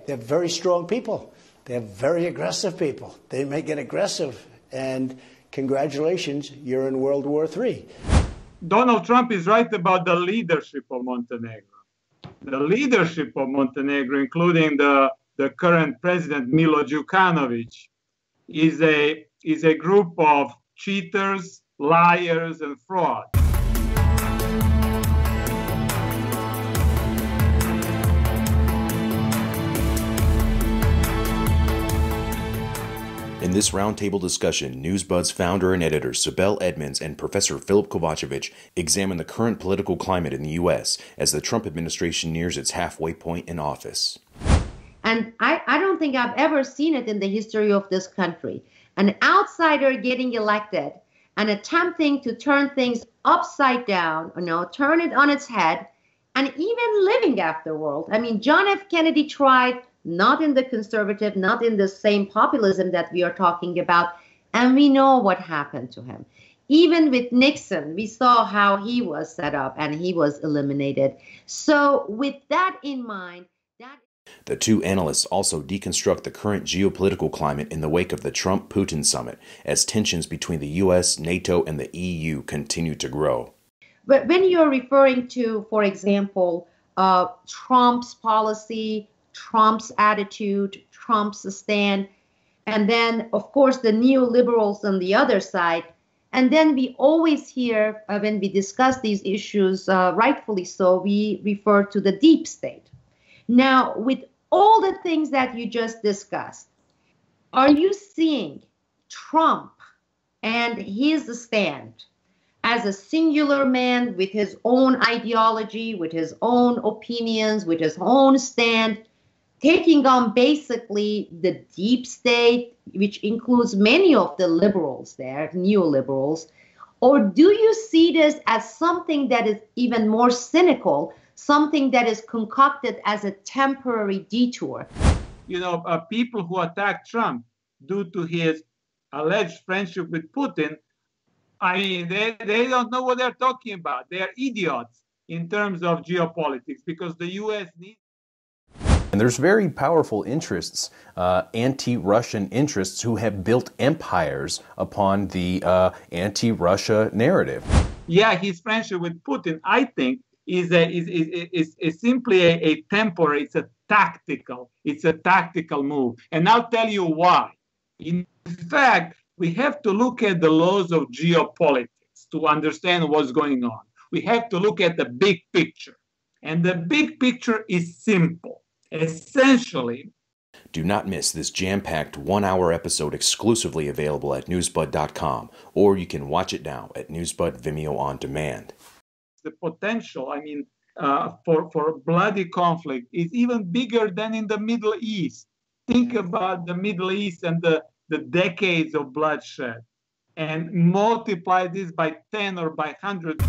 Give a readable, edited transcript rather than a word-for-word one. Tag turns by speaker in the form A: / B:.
A: They're very strong people. They're very aggressive people. They may get aggressive, and congratulations, you're in World War III.
B: Donald Trump is right about the leadership of Montenegro. The leadership of Montenegro, including the current president, Milo Djukanovic, is a group of cheaters, liars, and frauds.
C: In this roundtable discussion, Newsbud's founder and editor Sibel Edmonds and Professor Filip Kovacevic examine the current political climate in the U.S. as the Trump administration nears its halfway point in office.
D: And I don't think I've ever seen it in the history of this country. An outsider getting elected and attempting to turn things upside down, turn it on its head, and even living afterward. I mean, John F. Kennedy tried, not in the conservative, not in the same populism that we are talking about, and we know what happened to him. Even with Nixon, we saw how he was set up and he was eliminated. So with that in mind,
C: the two analysts also deconstruct the current geopolitical climate in the wake of the Trump-Putin summit as tensions between the U.S., NATO, and the EU continue to grow.
D: But when you're referring to, for example, Trump's policy, Trump's attitude, Trump's stand, and then, of course, the neoliberals on the other side, and then we always hear, when we discuss these issues, rightfully so, we refer to the deep state. Now, with all the things that you just discussed, are you seeing Trump and his stand as a singular man with his own ideology, with his own opinions, with his own stand, taking on basically the deep state, which includes many of the liberals there, neoliberals? Or do you see this as something that is even more cynical, something that is concocted as a temporary detour?
B: People who attack Trump due to his alleged friendship with Putin, I mean, they don't know what they're talking about. They are idiots in terms of geopolitics, because the U.S. needs...
C: And there's very powerful interests, anti-Russian interests, who have built empires upon the anti-Russia narrative.
B: Yeah, his friendship with Putin, I think, is simply a temporary, it's a tactical move. And I'll tell you why. In fact, we have to look at the laws of geopolitics to understand what's going on. We have to look at the big picture. And the big picture is simple. Essentially,
C: do not miss this jam-packed one-hour episode exclusively available at newsbud.com, or you can watch it now at Newsbud Vimeo on demand.
B: The potential, for bloody conflict is even bigger than in the Middle East. Think about the Middle East and the decades of bloodshed, and multiply this by 10 or by 100.